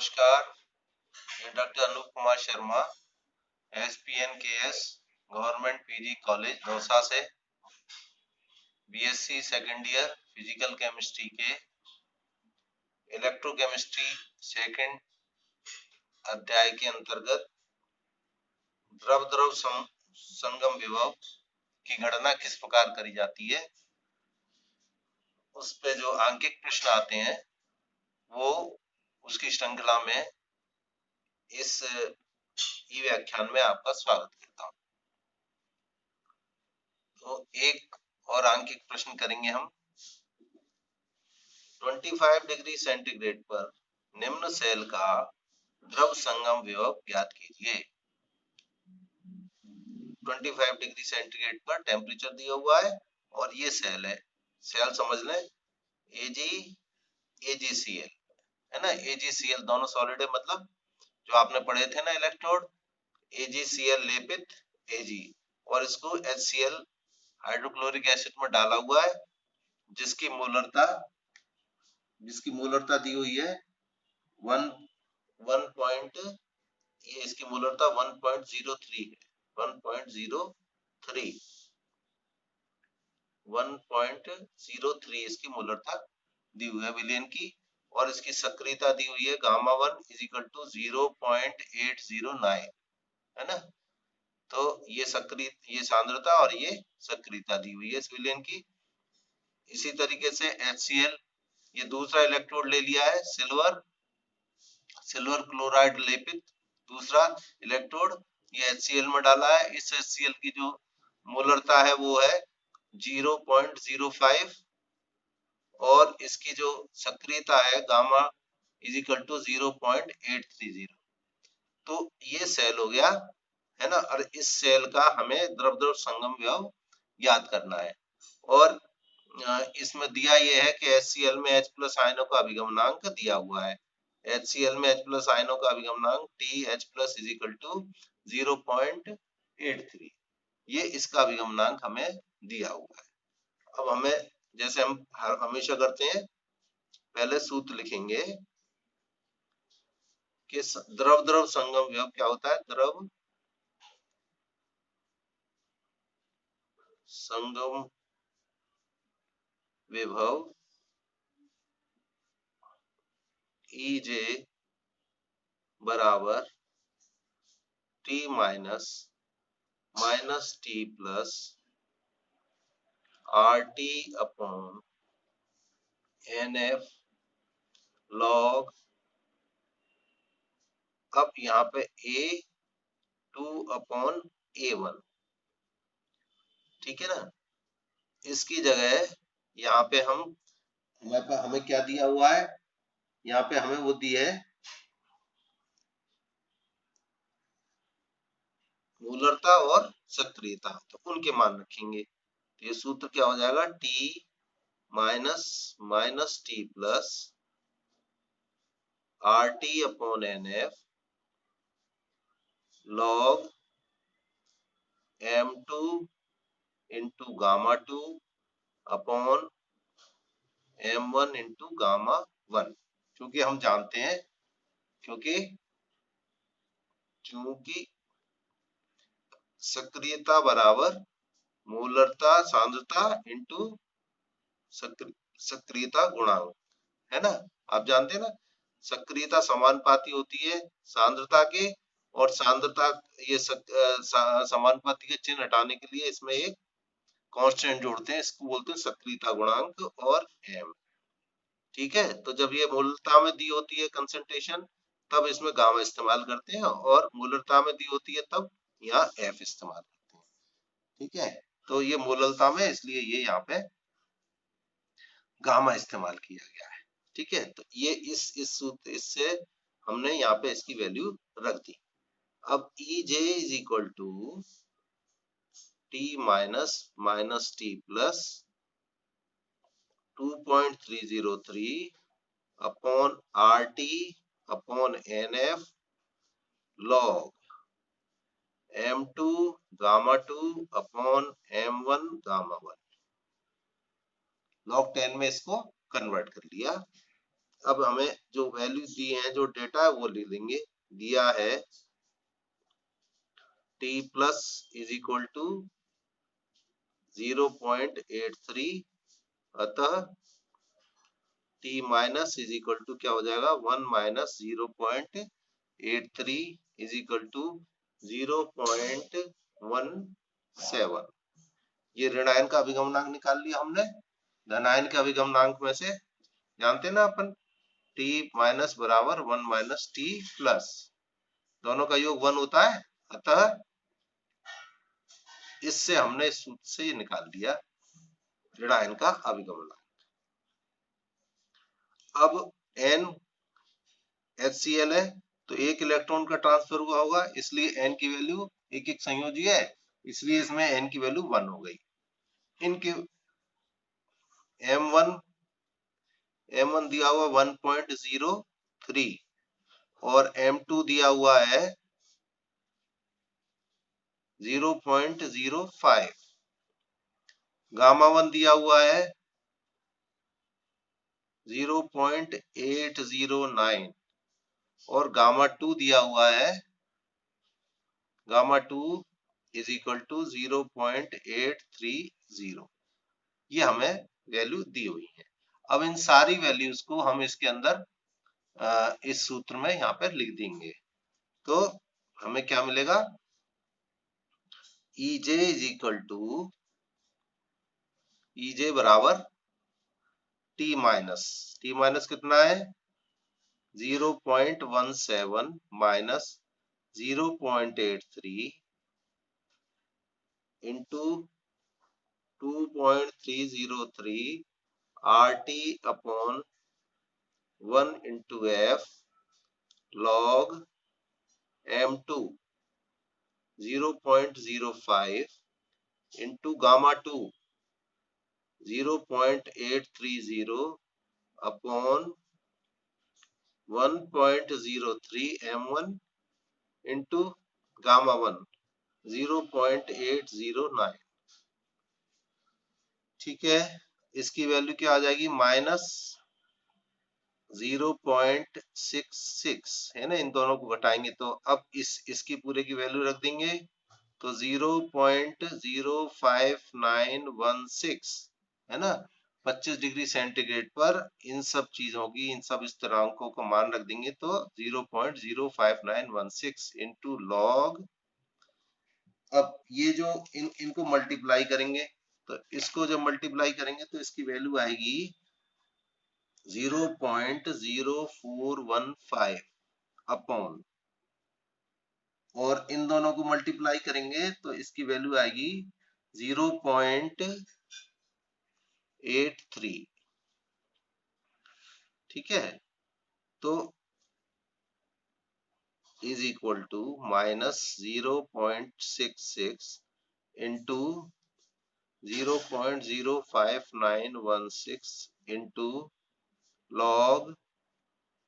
नमस्कार, मैं doctor Anup Kumar Sharma, SPNKS government PG college Dausa से BSc second year physical chemistry के इलेक्ट्रोकेमिस्ट्री सेकेंड अध्याय के अंतर्गत द्रव द्रव संगम विभव की गणना किस प्रकार करी जाती है, उस पे जो आंकिक प्रश्न आते हैं वो उसकी श्रृंखला में इस ई व्याख्यान में आपका स्वागत करता हूं। तो एक और आंकिक प्रश्न करेंगे हम। 25 डिग्री सेंटीग्रेड पर निम्न सेल का द्रव संगम विभव ज्ञात कीजिए। 25 डिग्री सेंटीग्रेड पर टेम्परेचर दिया हुआ है और ये सेल है, सेल समझ लें AgCl है ना। AgCl दोनों सॉलिड है, मतलब जो आपने पढ़े थे ना इलेक्ट्रोड, AgCl लेपित Ag और इसको HCl हाइड्रोक्लोरिक एसिड में डाला हुआ है, जिसकी मोलरता दी हुई है 1.03 है, 1.03 इसकी मोलरता दी हुई है विलियन की, और इसकी सक्रियता दी हुई है गामा 1 = 0.809 है ना। तो ये सांद्रता और ये सक्रियता दी हुई है इस विलियन की। इसी तरीके से HCl, ये दूसरा इलेक्ट्रोड ले लिया है, सिल्वर क्लोराइड लेपित दूसरा इलेक्ट्रोड ये HCl में डाला है। इस HCl की जो मोलरता है वो है 0.05 और इसकी जो सक्रियता है गामा = 0.830। तो ये सेल हो गया है ना, और इस सेल का हमें द्रव द्रव संगम विभव याद करना है। और इसमें दिया ये है कि HCl में H+ आयनों का अभिगमनांक दिया हुआ है। HCl में H+ आयनों का अभिगमनांक TH+ = 0.83, ये इसका अभिगमनांक हमें दिया हुआ है। अब हमें, जैसे हम हमेशा करते हैं, पहले सूत्र लिखेंगे कि द्रव द्रव संगम विभव क्या होता है। द्रव संगम विभव EJ बराबर T minus T plus RT upon NF log, अब यहाँ पे A2/A1, ठीक है ना। इसकी जगह यहाँ पे हमें क्या दिया हुआ है, यहाँ पे हमें वो दी है मोलरता और सक्रियता, तो उनके मान रखेंगे। तो ये सूत्र क्या हो जाएगा, T minus T plus RT upon NF log M2 into gamma 2 upon M1 into gamma 1। क्योंकि हम जानते हैं, क्योंकि सक्रियता बराबर मोलरता सांद्रता इंटू सक्रियता गुणांक है ना। आप जानते हैं ना, सक्रियता समानुपाती होती है सांद्रता के, और सांद्रता ये समानुपाती के चिन्ह हटाने के लिए इसमें एक कांस्टेंट जोड़ते हैं, इसको बोलते हैं सक्रियता गुणांक और m, ठीक है। तो जब ये मोलरता में दी होती है कंसंट्रेशन, तब इसमें गामा इस्तेमाल करते हैं, और मोलरता में दी होती है तब यहाँ F इस्तेमाल करते हैं, ठीक है। तो ये मोलरता में, इसलिए ये यहाँ पे गामा इस्तेमाल किया गया है, ठीक है। तो ये इस सूत्र, इससे हमने यहाँ पे इसकी वैल्यू रख दी। अब EJ = T minus T plus 2.303 upon RT upon NF log M2 gamma 2 upon M1 gamma 1, log 10 में इसको कन्वर्ट कर लिया। अब हमें जो वैल्यू दी है, जो डेटा है वो लिख देंगे। दिया है t plus is equal to 0.83, अतः t minus is equal to क्या हो जाएगा, 1 माइनस 0.83 इज इक्वल टू 0.17। ये ऋणायन का अभिगमनांक निकाल लिया हमने। धनायन के अभिगमनांक में से जानते हैं ना अपन, t माइनस बराबर 1 माइनस t प्लस, दोनों का योग 1 होता है, अतः इससे हमने इस सूत्र से ये निकाल लिया ऋणायन का अभिगमनांक। अब n HCl है तो एक इलेक्ट्रॉन का ट्रांसफर हुआ होगा, इसलिए n की वैल्यू एक एक संयोजी है, इसलिए इसमें n की वैल्यू 1 हो गई। इनकी M1 दिया हुआ 1.03 और M2 दिया हुआ है 0.05, गामा 1 दिया हुआ है 0.809 और गामा 2 दिया हुआ है, गामा 2 इज इक्वल टू 0.830। ये हमें वैल्यू दी हुई है। अब इन सारी वैल्यूज को हम इसके अंदर इस सूत्र में यहाँ पर लिख देंगे, तो हमें क्या मिलेगा, EJ is equal to, EJ बराबर T माइनस कितना है 0.17 minus 0.83 into 2.303 RT upon 1 into F log M2 0.05 into gamma 2 0.830 upon 1.03 M1 into gamma 1 0.809। ठीक है, इसकी वैल्यू क्या आ जाएगी, माइनस 0.66 है ना, इन दोनों को घटाएंगे तो अब इसकी पूरे की वैल्यू रख देंगे तो 0.05916 है ना। 25 डिग्री सेंटीग्रेड पर इन सब चीजों की, इन सब स्थिरांकों का मान रख देंगे तो 0.05916 इंटू लॉग, अब ये जो इनको मल्टीप्लाई करेंगे तो इसको जब मल्टीप्लाई करेंगे तो इसकी वैल्यू आएगी 0.0415 अपॉन, और इन दोनों को मल्टीप्लाई करेंगे तो इसकी वैल्यू आएगी 0.83। ठीक है, तो is equal to minus 0.66 into 0.05916 into log,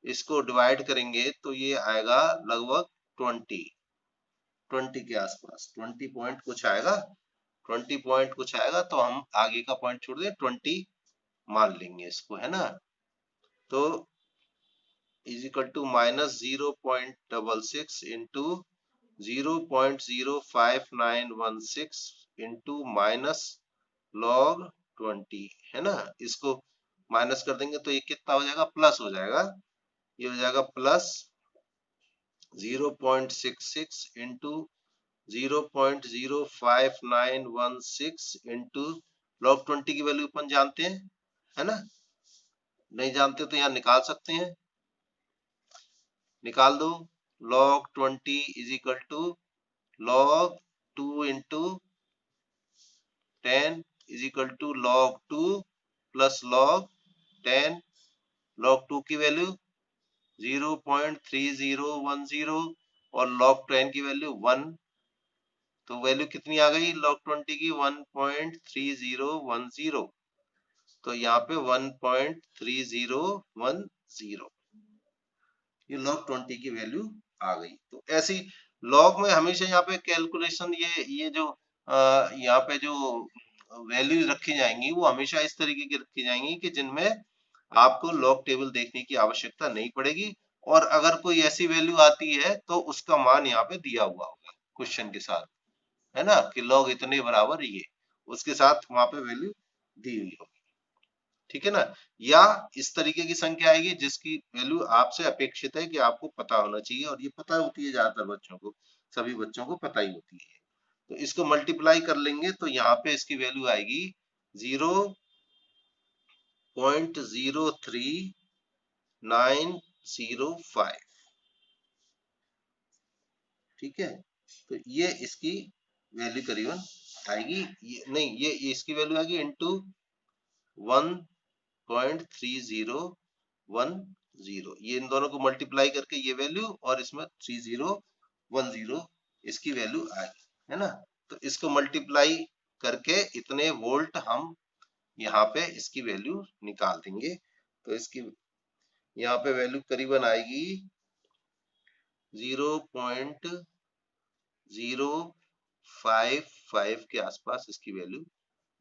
इसको डिवाइड करेंगे तो ये आएगा लगभग 20 के आसपास, 20 पॉइंट कुछ आएगा, 20 पॉइंट कुछ आएगा, तो हम आगे का पॉइंट छोड़ दें, 20 मान लेंगे इसको, है ना। तो is equal to minus 0.66 into 0.05916 into minus log 20, है ना। इसको माइनस कर देंगे तो ये कितना हो जाएगा, प्लस हो जाएगा, ये हो जाएगा प्लस 0.66 इंटू 0.05916 इंटू लॉग 20 की वैल्यू अपन जानते हैं, है ना। नहीं जानते तो यहाँ निकाल सकते हैं, निकाल दो। log 20 is equal to log 2 into 10 is equal to log 2 plus log 10, log 2 की वैल्यू 0.3010 और log 10 की वैल्यू 1, तो वैल्यू कितनी आ गई log 20 की 1.3010, तो यहाँ पे 1.3010, ये log 20 की वैल्यू आ गई। तो ऐसी log में हमेशा यहाँ पे कैलकुलेशन, ये जो यहाँ पे जो वैल्यूज रखी जाएंगी वो हमेशा इस तरीके की रखी जाएंगी कि जिनमें आपको लॉग टेबल देखने की आवश्यकता नहीं पड़ेगी। और अगर कोई ऐसी वैल्यू आती है तो उसका मान यहाँ पे दिया हुआ होगा क्वेश्चन के साथ, है ना, कि लॉग इतने बराबर ये, उसके साथ वहां पे वैल्यू दी हुई होगी। ठीक है ना। या इस तरीके की संख्या आएगी जिसकी वैल्यू आपसे अपेक्षित है कि आपको पता होना चाहिए, और ये पता होती है ज्यादातर बच्चों को, सभी बच्चों को पता ही होती है। तो इसको मल्टीप्लाई कर लेंगे तो यहाँ पे इसकी वैल्यू आएगी 0.03905। ठीक है, तो ये इसकी वैल्यू करीबन आएगी, ये नहीं, ये इसकी वैल्यू आएगी इंटू 1.3010, ये इन दोनों को मल्टीप्लाई करके ये वैल्यू, और इसमें 3010 इसकी वैल्यू आएगी, है ना। तो इसको मल्टीप्लाई करके इतने वोल्ट हम यहाँ पे इसकी वैल्यू निकाल देंगे। तो इसकी यहाँ पे वैल्यू करीबन आएगी 0.055 के आसपास इसकी वैल्यू।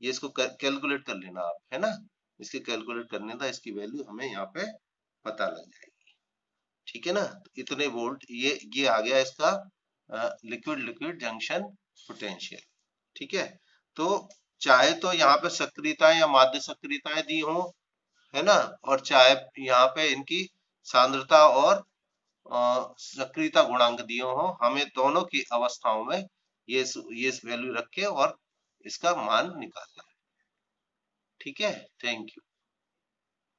ये इसको कैलकुलेट कर लेना आप, है ना, इसके कैलकुलेट करने का इसकी वैल्यू हमें यहाँ पे पता लग जाएगी। ठीक है ना। तो इतने वोल्ट ये आ गया इसका लिक्विड लिक्विड जंक्शन पोटेंशियल। ठीक है। तो चाहे तो यहाँ पे सक्रियताएं या माध्य सक्रियताएं दी हो, है ना, और चाहे यहाँ पे इनकी सांद्रता और सक्रियता गुणांक दिए हो, हमें दोनों की अवस्थाओं में ये वैल्यू रख के और इसका मान निकालना है। ठीक है। Thank you.